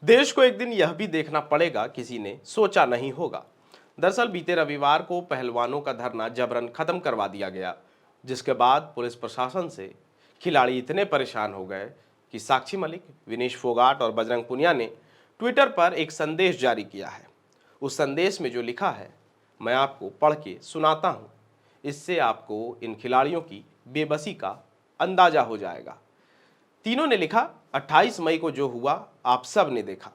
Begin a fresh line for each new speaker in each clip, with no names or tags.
देश को एक दिन यह भी देखना पड़ेगा, किसी ने सोचा नहीं होगा। दरअसल बीते रविवार को पहलवानों का धरना जबरन खत्म करवा दिया गया, जिसके बाद पुलिस प्रशासन से खिलाड़ी इतने परेशान हो गए कि साक्षी मलिक, विनेश फोगाट और बजरंग पुनिया ने ट्विटर पर एक संदेश जारी किया है। उस संदेश में जो लिखा है, मैं आपको पढ़ के सुनाता हूं। इससे आपको इन खिलाड़ियों की बेबसी का अंदाजा हो जाएगा। तीनों ने लिखा, 28 मई को जो हुआ आप सब ने देखा।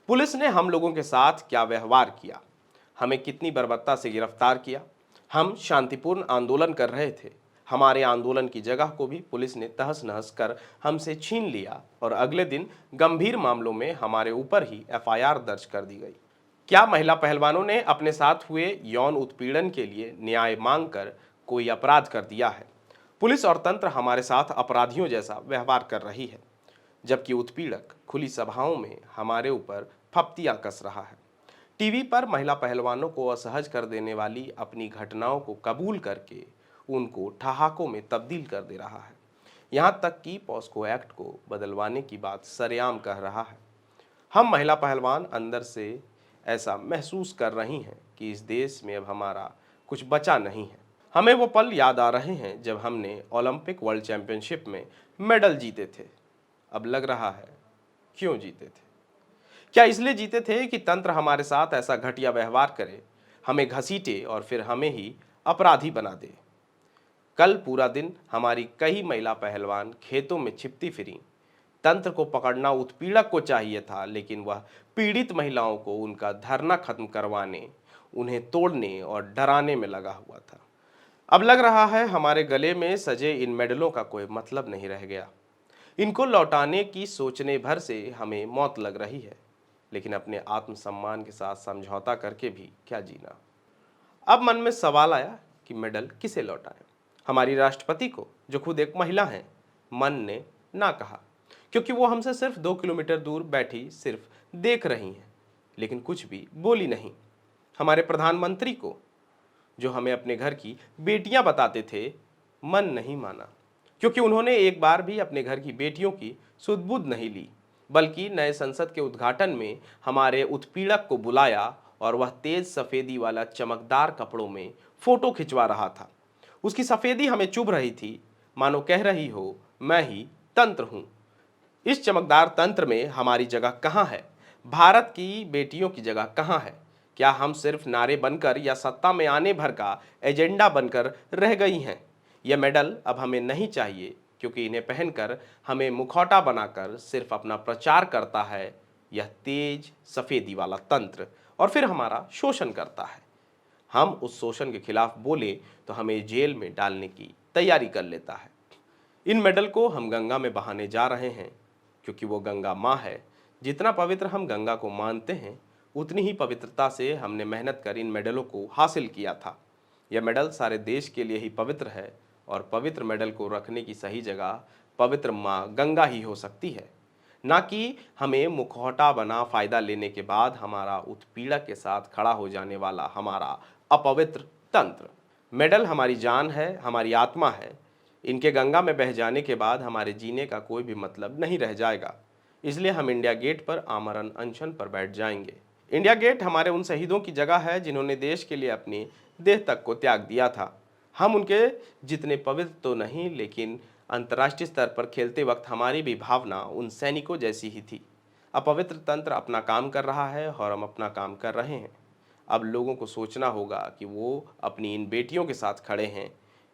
पुलिस ने हम लोगों के साथ क्या व्यवहार किया, हमें कितनी बर्बरता से गिरफ्तार किया। हम शांतिपूर्ण आंदोलन कर रहे थे। हमारे आंदोलन की जगह को भी पुलिस ने तहस नहस कर हमसे छीन लिया और अगले दिन गंभीर मामलों में हमारे ऊपर ही एफआईआर दर्ज कर दी गई। क्या महिला पहलवानों ने अपने साथ हुए यौन उत्पीड़न के लिए न्याय मांगकर कोई अपराध कर दिया है? पुलिस और तंत्र हमारे साथ अपराधियों जैसा व्यवहार कर रही है, जबकि उत्पीड़क खुली सभाओं में हमारे ऊपर फप्तियां कस रहा है। टीवी पर महिला पहलवानों को असहज कर देने वाली अपनी घटनाओं को कबूल करके उनको ठहाकों में तब्दील कर दे रहा है। यहाँ तक कि पॉस्को एक्ट को बदलवाने की बात सरेआम कह रहा है। हम महिला पहलवान अंदर से ऐसा महसूस कर रही हैं कि इस देश में अब हमारा कुछ बचा नहीं है। हमें वो पल याद आ रहे हैं जब हमने ओलंपिक वर्ल्ड चैंपियनशिप में मेडल जीते थे। अब लग रहा है, क्यों जीते थे? क्या इसलिए जीते थे कि तंत्र हमारे साथ ऐसा घटिया व्यवहार करे, हमें घसीटे और फिर हमें ही अपराधी बना दे? कल पूरा दिन हमारी कई महिला पहलवान खेतों में छिपती फिरी। तंत्र को पकड़ना उत्पीड़क को चाहिए था, लेकिन वह पीड़ित महिलाओं को उनका धरना खत्म करवाने, उन्हें तोड़ने और डराने में लगा हुआ था। अब लग रहा है हमारे गले में सजे इन मेडलों का कोई मतलब नहीं रह गया। इनको लौटाने की सोचने भर से हमें मौत लग रही है, लेकिन अपने आत्मसम्मान के साथ समझौता करके भी क्या जीना। अब मन में सवाल आया कि मेडल किसे लौटाएं? हमारी राष्ट्रपति को, जो खुद एक महिला हैं। मन ने ना कहा, क्योंकि वो हमसे सिर्फ 2 किलोमीटर दूर बैठी सिर्फ देख रही हैं, लेकिन कुछ भी बोली नहीं। हमारे प्रधानमंत्री को, जो हमें अपने घर की बेटियां बताते थे, मन नहीं माना, क्योंकि उन्होंने एक बार भी अपने घर की बेटियों की सुध-बुध नहीं ली, बल्कि नए संसद के उद्घाटन में हमारे उत्पीड़क को बुलाया और वह तेज सफेदी वाला चमकदार कपड़ों में फोटो खिंचवा रहा था। उसकी सफेदी हमें चुभ रही थी, मानो कह रही हो, मैं ही तंत्र हूं। इस चमकदार तंत्र में हमारी जगह कहां है? भारत की बेटियों की जगह कहां है? क्या हम सिर्फ नारे बनकर या सत्ता में आने भर का एजेंडा बनकर रह गई हैं? यह मेडल अब हमें नहीं चाहिए, क्योंकि इन्हें पहनकर हमें मुखौटा बनाकर सिर्फ अपना प्रचार करता है यह तेज सफेदी वाला तंत्र, और फिर हमारा शोषण करता है। हम उस शोषण के खिलाफ बोले तो हमें जेल में डालने की तैयारी कर लेता है। इन मेडल को हम गंगा में बहाने जा रहे हैं, क्योंकि वो गंगा माँ है। जितना पवित्र हम गंगा को मानते हैं, उतनी ही पवित्रता से हमने मेहनत कर इन मेडलों को हासिल किया था। यह मेडल सारे देश के लिए ही पवित्र है, और पवित्र मेडल को रखने की सही जगह पवित्र माँ गंगा ही हो सकती है, ना कि हमें मुखौटा बना फायदा लेने के बाद हमारा उत्पीड़क के साथ खड़ा हो जाने वाला हमारा अपवित्र तंत्र। मेडल हमारी जान है, हमारी आत्मा है। इनके गंगा में बह जाने के बाद हमारे जीने का कोई भी मतलब नहीं रह जाएगा। इसलिए हम इंडिया गेट पर आमरण अनशन पर बैठ जाएंगे। इंडिया गेट हमारे उन शहीदों की जगह है जिन्होंने देश के लिए अपनी देह तक को त्याग दिया था। हम उनके जितने पवित्र तो नहीं, लेकिन अंतर्राष्ट्रीय स्तर पर खेलते वक्त हमारी भी भावना उन सैनिकों जैसी ही थी। अपवित्र तंत्र अपना काम कर रहा है और हम अपना काम कर रहे हैं। अब लोगों को सोचना होगा कि वो अपनी इन बेटियों के साथ खड़े हैं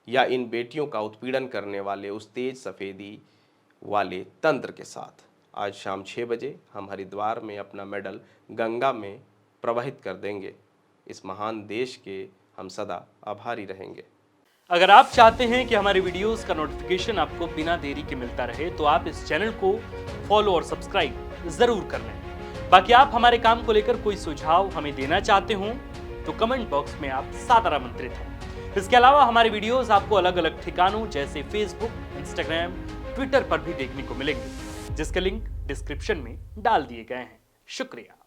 या इन बेटियों का उत्पीड़न करने वाले उस तेज सफेदी वाले तंत्र के साथ। आज शाम 6 बजे हम हरिद्वार में अपना मेडल गंगा में प्रवाहित कर देंगे। इस महान देश के हम सदा आभारी रहेंगे।
अगर आप चाहते हैं कि हमारे वीडियोस का नोटिफिकेशन आपको बिना देरी के मिलता रहे, तो आप इस चैनल को फॉलो और सब्सक्राइब जरूर कर लें। बाकी आप हमारे काम को लेकर कोई सुझाव हमें देना चाहते हो तो कमेंट बॉक्स में आप सादर आमंत्रित हैं। इसके अलावा हमारे वीडियोस आपको अलग अलग ठिकानों जैसे फेसबुक, इंस्टाग्राम, ट्विटर पर भी देखने को मिलेंगे, जिसके लिंक डिस्क्रिप्शन में डाल दिए गए हैं। शुक्रिया।